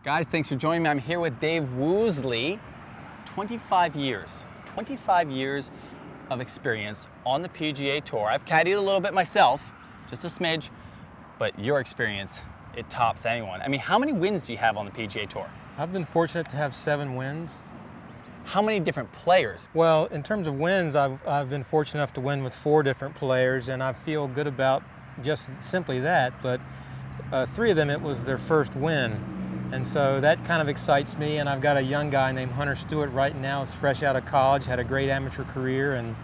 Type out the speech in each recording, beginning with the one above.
Guys, thanks for joining me. I'm here with Dave Woosley. 25 years of experience on the PGA Tour. I've caddied a little bit myself, just a smidge, but your experience, it tops anyone. I mean, how many wins do you have on the PGA Tour? I've been fortunate to have 7 wins. How many different players? Well, in terms of wins, I've been fortunate enough to win with 4 different players, and I feel good about just simply that, but 3 of them, it was their first win. And so that kind of excites me, and I've got a young guy named Hunter Stewart right now. He's fresh out of college, had a great amateur career, and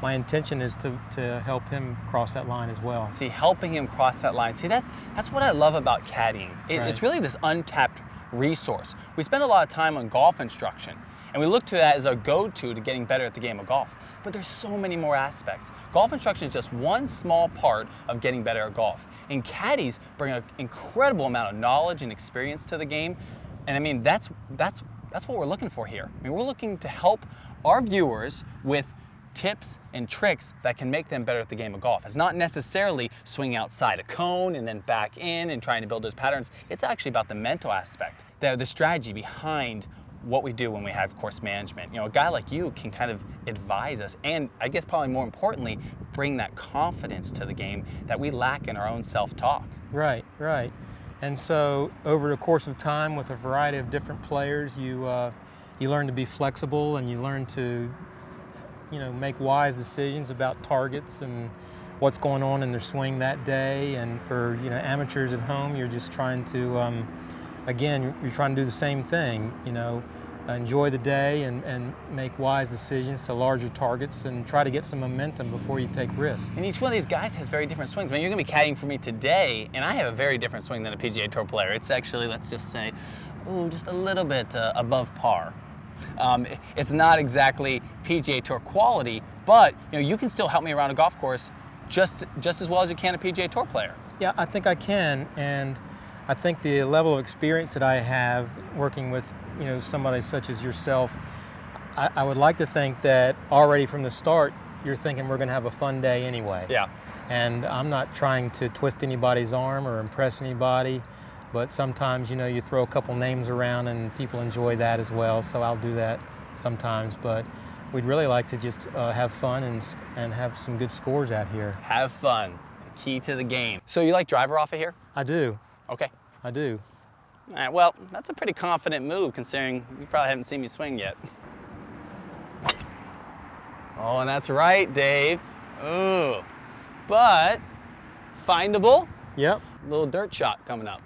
my intention is to help him cross that line as well. See, helping him cross that line. See, that's what I love about caddying. Right. It's really this untapped resource. We spend a lot of time on golf instruction, and we look to that as our go-to to getting better at the game of golf. But there's so many more aspects. Golf instruction is just one small part of getting better at golf. And caddies bring an incredible amount of knowledge and experience to the game. And I mean, that's what we're looking for here. I mean, we're looking to help our viewers with tips and tricks that can make them better at the game of golf. It's not necessarily swinging outside a cone and then back in and trying to build those patterns. It's actually about the mental aspect, the strategy behind what we do when we have course management. You know, a guy like you can kind of advise us, and I guess probably more importantly, bring that confidence to the game that we lack in our own self-talk. Right. And so over the course of time with a variety of different players, you learn to be flexible, and you learn to make wise decisions about targets and what's going on in their swing that day. And for amateurs at home, you're just trying to again, you're trying to do the same thing, enjoy the day and make wise decisions to larger targets and try to get some momentum before you take risks. And each one of these guys has very different swings. I mean, you're gonna be caddying for me today, and I have a very different swing than a PGA Tour player. It's actually, let's just say, just a little bit above par. It's not exactly PGA Tour quality, but you can still help me around a golf course just as well as you can a PGA Tour player. Yeah, I think I can, and I think the level of experience that I have working with somebody such as yourself, I would like to think that already from the start you're thinking we're going to have a fun day anyway. Yeah. And I'm not trying to twist anybody's arm or impress anybody, but sometimes you throw a couple names around and people enjoy that as well, so I'll do that sometimes. But we'd really like to just have fun and have some good scores out here. Have fun, the key to the game. So you like driver off of here? I do. Okay. I do. All right, well, that's a pretty confident move considering you probably haven't seen me swing yet. Oh, and that's right, Dave. Ooh, but findable. Yep. Little dirt shot coming up.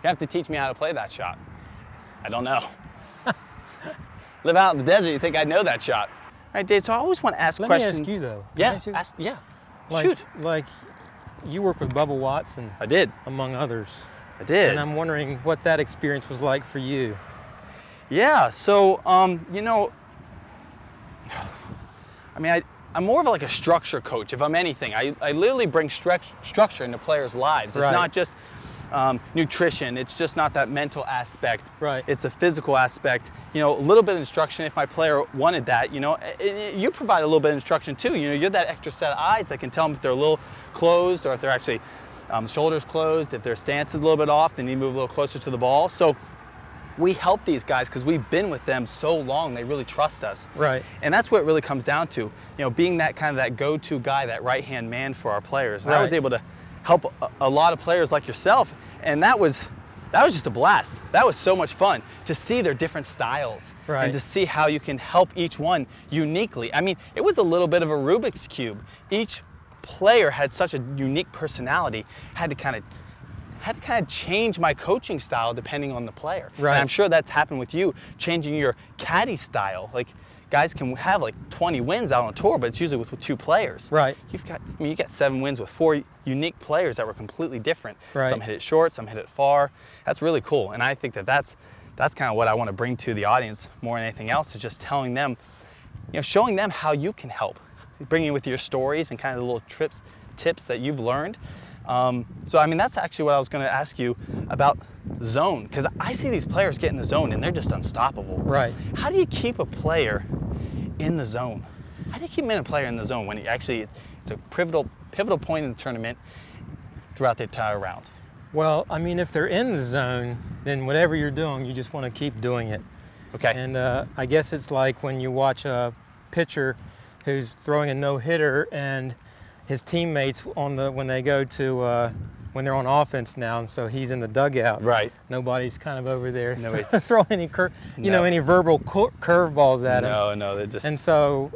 You have to teach me how to play that shot. I don't know. Live out in the desert, you think I'd know that shot. All right, Dave, so I always want to ask questions. Let me ask you, though. Yeah, Shoot. Shoot. Like, you work with Bubba Watson. I did. Among others. I did. And I'm wondering what that experience was like for you. Yeah, so, I'm more of like a structure coach, if I'm anything. I literally bring structure into players' lives. It's not just nutrition. It's just not that mental aspect. Right. It's a physical aspect. A little bit of instruction if my player wanted that. You provide a little bit of instruction too. You're that extra set of eyes that can tell them if they're a little closed or if they're actually shoulders closed. If their stance is a little bit off, they need to move a little closer to the ball. So we help these guys because we've been with them so long, they really trust us. Right. And that's what it really comes down to, being that kind of that go-to guy, that right-hand man for our players. And I was able to help a lot of players like yourself, and that was just a blast. That was so much fun to see their different styles and to see how you can help each one uniquely. I mean, it was a little bit of a Rubik's Cube. Each player had such a unique personality, had to kind of change my coaching style depending on the player. Right. And I'm sure that's happened with you, changing your caddy style. Like, guys can have like 20 wins out on tour, but it's usually with 2 players. Right. You got 7 wins with 4 unique players that were completely different. Right. Some hit it short, some hit it far. That's really cool. And I think that's kind of what I want to bring to the audience more than anything else, is just telling them, showing them how you can help. Bringing with your stories and kind of the little tips that you've learned. So I mean, that's actually what I was going to ask you about zone, because I see these players get in the zone and they're just unstoppable. Right. How do you keep a player in the zone? How do you keep a player in the zone when it's a pivotal point in the tournament throughout the entire round? Well, I mean, if they're in the zone, then whatever you're doing, you just want to keep doing it. Okay. And I guess it's like when you watch a pitcher who's throwing a no-hitter and his teammates when they go to when they're on offense now, and so he's in the dugout. Right. Nobody's kind of over there Nobody's throwing any any verbal curveballs at him. No, they're just. And so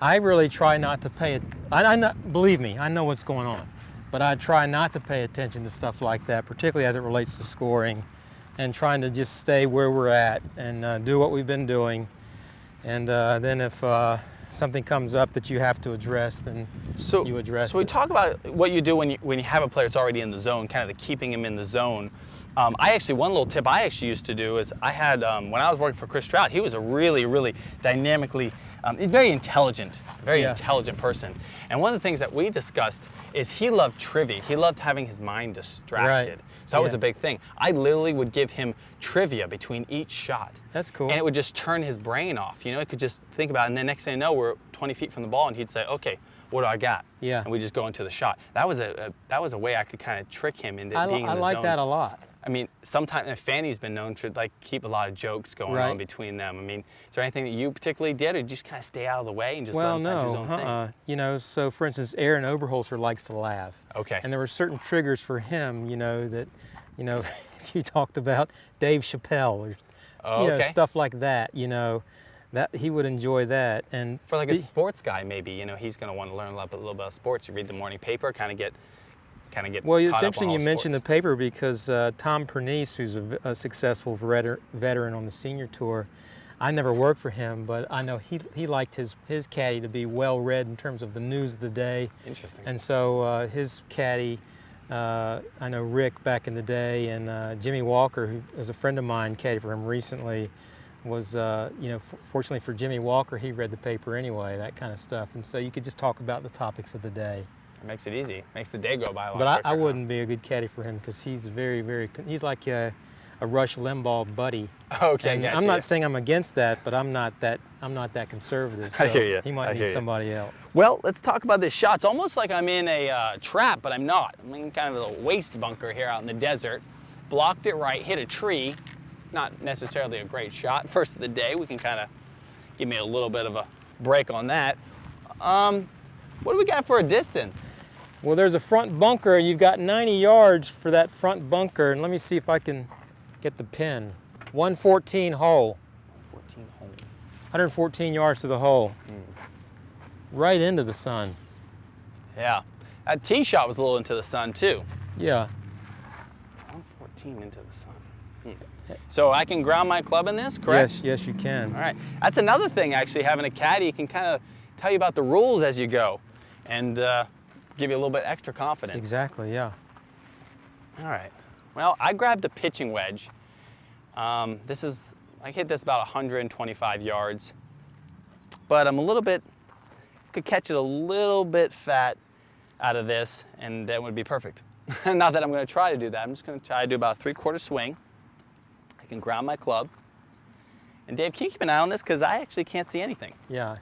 I really try not to pay it. Believe me, I know what's going on, but I try not to pay attention to stuff like that, particularly as it relates to scoring, and trying to just stay where we're at and do what we've been doing. And then if something comes up that you have to address, then you address it. So we talk about what you do when you have a player that's already in the zone, kind of the keeping him in the zone. One little tip I actually used to do is I had, when I was working for Chris Stroud, he was a really, really dynamically, very intelligent person. And one of the things that we discussed is he loved trivia. He loved having his mind distracted. Right. So that was a big thing. I literally would give him trivia between each shot. That's cool. And it would just turn his brain off. You know, it could just think about it, and then next thing you know, we're 20 feet from the ball, and he'd say, okay, what do I got? Yeah. And we just go into the shot. That was a way I could kind of trick him into being in the zone. I like that a lot. I mean, sometimes Fanny's been known to like keep a lot of jokes going on between them. I mean, is there anything that you particularly did, or did you just kind of stay out of the way and just let him do his own thing? You know, so for instance, Aaron Oberholzer likes to laugh. Okay. And there were certain triggers for him, you know, that, you know, you talked about Dave Chappelle or stuff like that, you know, that he would enjoy that. And for like a sports guy, maybe, you know, he's going to want to learn a little bit about sports. You read the morning paper, kind of get. Well, it's interesting you mentioned the paper because Tom Pernice, who's a successful veteran on the senior tour, I never worked for him, but I know he liked his caddy to be well read in terms of the news of the day. Interesting. And so his caddy, I know Rick back in the day, and Jimmy Walker, who is a friend of mine, caddy for him recently, was, you know, fortunately for Jimmy Walker, he read the paper anyway, that kind of stuff. And so you could just talk about the topics of the day. It makes it easy. Makes the day go by a lot quicker. But I wouldn't be a good caddy for him because he's he's like a Rush Limbaugh buddy. Okay, and I'm not saying I'm against that, but I'm not that conservative. So I hear you. He might need somebody else. Well, let's talk about this shot. It's almost like I'm in a trap, but I'm not. I'm in kind of a waste bunker here out in the desert. Blocked it right, hit a tree. Not necessarily a great shot. First of the day, we can kind of give me a little bit of a break on that. What do we got for a distance? Well, there's a front bunker. You've got 90 yards for that front bunker. And let me see if I can get the pin. 114 hole. 114 hole. 114 yards to the hole. Right into the sun. Yeah. That tee shot was a little into the sun, too. Yeah. 114 into the sun. So I can ground my club in this, correct? Yes, you can. All right. That's another thing, actually, having a caddy. You can kind of tell you about the rules as you go and give you a little bit extra confidence. Exactly, yeah. All right. Well, I grabbed a pitching wedge. I hit this about 125 yards, but I'm could catch it a little bit fat out of this, and that would be perfect. Not that I'm going to try to do that. I'm just going to try to do about a 3/4 swing. I can ground my club. And Dave, can you keep an eye on this? Because I actually can't see anything. Yeah.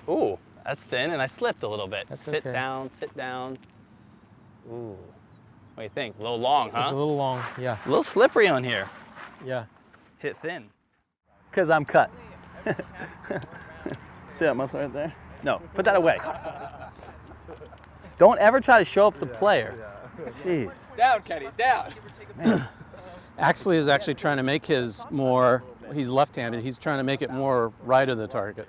Ooh, that's thin, and I slipped a little bit. That's sit okay. down, sit down. Ooh, what do you think? A little long, huh? It's a little long, yeah. A little slippery on here. Yeah. Hit thin. Because I'm cut. See that muscle right there? No, put that away. Don't ever try to show up the player. Jeez. Down, Caddies, down. Axley is actually trying to make his more, he's left-handed, he's trying to make it more right of the target.